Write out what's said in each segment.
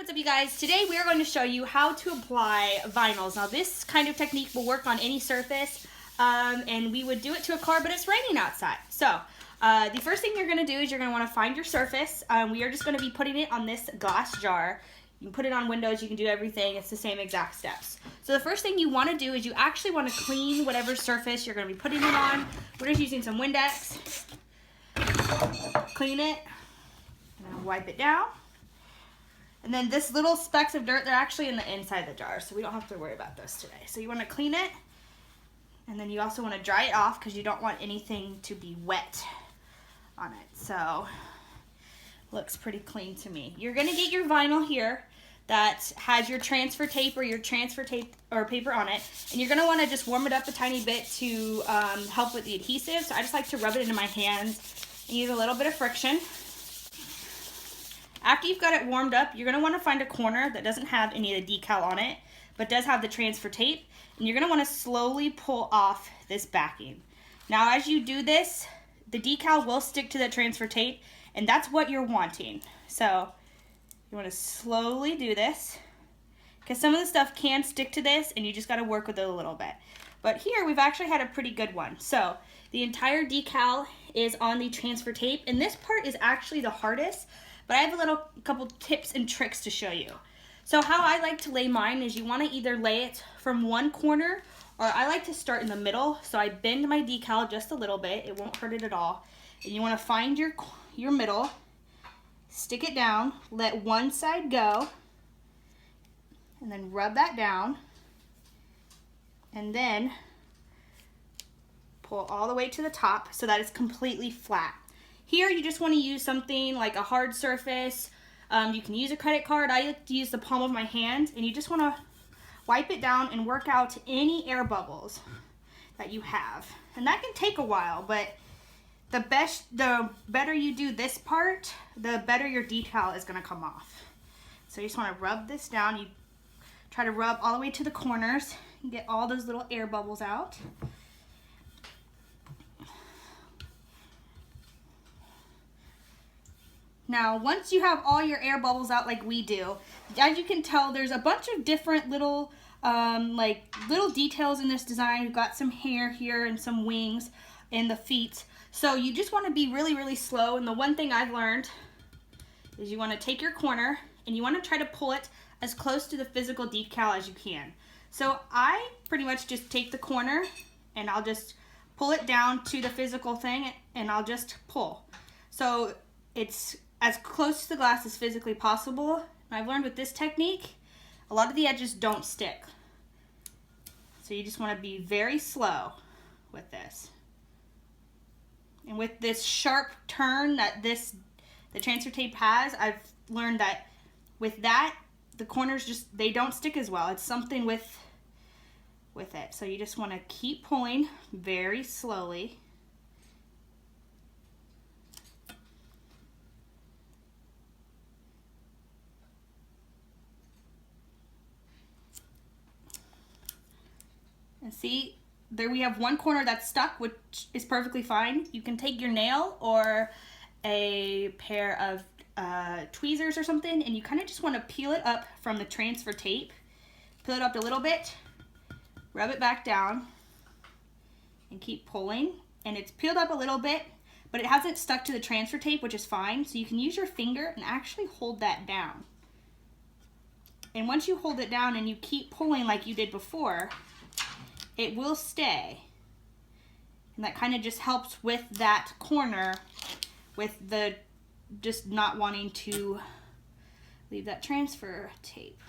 What's up, you guys? Today we are going to show you how to apply vinyls. Now this kind of technique will work on any surface, and we would do it to a car, but it's raining outside. So the first thing you're going to do is you're going to want to find your surface. We are just going to be putting it on this glass jar. You can put it on windows, you can do everything. It's the same exact steps. So the first thing you want to do is you actually want to clean whatever surface you're going to be putting it on. We're just using some Windex. Clean it, and then wipe it down. And then this little specks of dirt, they're actually in the inside of the jar, so we don't have to worry about those today. So you want to clean it, and then you also want to dry it off because you don't want anything to be wet on it. So looks pretty clean to me. You're going to get your vinyl here that has your transfer tape or paper on it, and you're going to want to just warm it up a tiny bit to help with the adhesive. So I just like to rub it into my hands and use a little bit of friction. After you've got it warmed up, you're going to want to find a corner that doesn't have any of the decal on it, but does have the transfer tape, and you're going to want to slowly pull off this backing. Now as you do this, the decal will stick to the transfer tape, and that's what you're wanting. So you want to slowly do this, because some of the stuff can stick to this, and you just got to work with it a little bit. But here we've actually had a pretty good one. So the entire decal is on the transfer tape, and this part is actually the hardest. But I have a couple tips and tricks to show you. So how I like to lay mine is you want to either lay it from one corner, or I like to start in the middle. So I bend my decal just a little bit. It won't hurt it at all. And you want to find your middle, stick it down, let one side go, and then rub that down, and then pull all the way to the top so that it's completely flat. Here you just want to use something like a hard surface. You can use a credit card. I like to use the palm of my hand, and you just want to wipe it down and work out any air bubbles that you have. And that can take a while, but the better you do this part, the better your decal is going to come off. So you just want to rub this down. You try to rub all the way to the corners and get all those little air bubbles out. Now, once you have all your air bubbles out like we do, as you can tell, there's a bunch of different little details in this design. We've got some hair here and some wings in the feet. So you just want to be really, really slow. And the one thing I've learned is you want to take your corner and you want to try to pull it as close to the physical decal as you can. So I pretty much just take the corner and I'll just pull it down to the physical thing, and I'll just pull. So it's as close to the glass as physically possible. And I've learned with this technique, a lot of the edges don't stick. So you just want to be very slow with this. And with this sharp turn that the transfer tape has, I've learned that with that, the corners they don't stick as well. It's something with it. So you just want to keep pulling very slowly. And see, there we have one corner that's stuck, which is perfectly fine. You can take your nail or a pair of tweezers or something, and you kind of just want to peel it up from the transfer tape. Peel it up a little bit, rub it back down, and keep pulling. And it's peeled up a little bit, but it hasn't stuck to the transfer tape, which is fine. So you can use your finger and actually hold that down. And once you hold it down and you keep pulling like you did before, it will stay. And that kind of just helps with that corner, with the just not wanting to leave that transfer tape.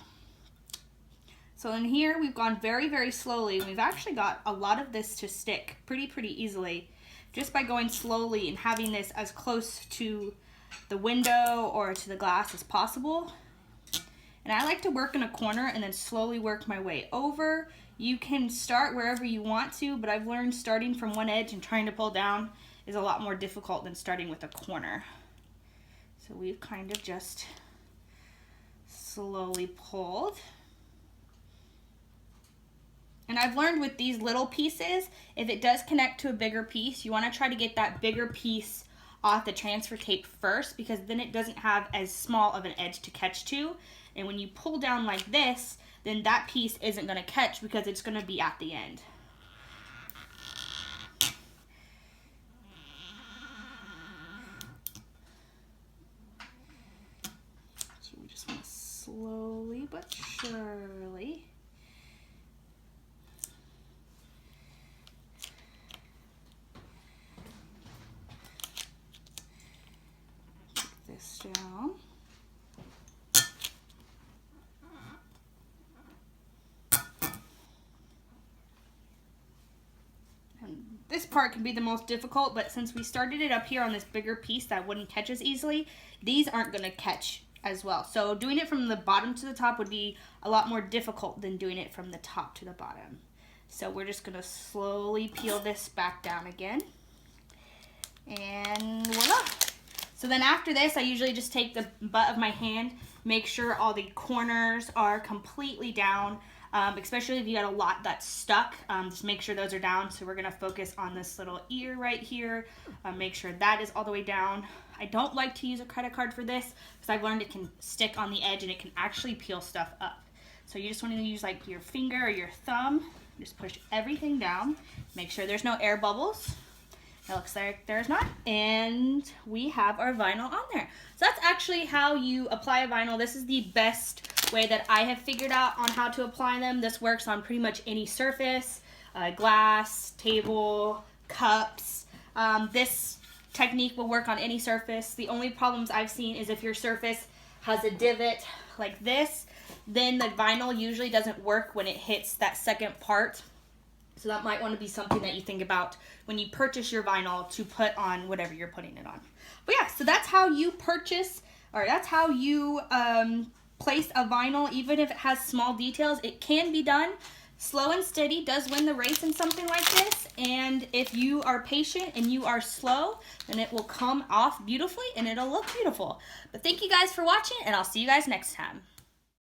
So in here we've gone very, very slowly. We've actually got a lot of this to stick pretty easily just by going slowly and having this as close to the window or to the glass as possible. And I like to work in a corner and then slowly work my way over. You can start wherever you want to, but I've learned starting from one edge and trying to pull down is a lot more difficult than starting with a corner. So we've kind of just slowly pulled. And I've learned with these little pieces, if it does connect to a bigger piece, you want to try to get that bigger piece off the transfer tape first, because then it doesn't have as small of an edge to catch to. And when you pull down like this, then that piece isn't going to catch because it's going to be at the end. So we just want to slowly but surely take this down. This part can be the most difficult, but since we started it up here on this bigger piece that wouldn't catch as easily, these aren't going to catch as well. So doing it from the bottom to the top would be a lot more difficult than doing it from the top to the bottom. So we're just going to slowly peel this back down again. And voila! So then after this, I usually just take the butt of my hand, make sure all the corners are completely down. Especially if you got a lot that's stuck, just make sure those are down. So we're gonna focus on this little ear right here. Make sure that is all the way down. I don't like to use a credit card for this because I've learned it can stick on the edge and it can actually peel stuff up. So you just want to use like your finger or your thumb, just push everything down. Make sure there's no air bubbles. It looks like there's not, and we have our vinyl on there. So that's actually how you apply a vinyl. This is the best way that I have figured out on how to apply them. This works on pretty much any surface, glass, table, cups. This technique will work on any surface. The only problems I've seen is if your surface has a divot like this, then the vinyl usually doesn't work when it hits that second part. So that might want to be something that you think about when you purchase your vinyl to put on whatever you're putting it on. But yeah, so that's how you purchase, or that's how you place a vinyl, even if it has small details. It can be done. Slow and steady does win the race in something like this. And if you are patient and you are slow, then it will come off beautifully and it'll look beautiful. But thank you guys for watching, and I'll see you guys next time.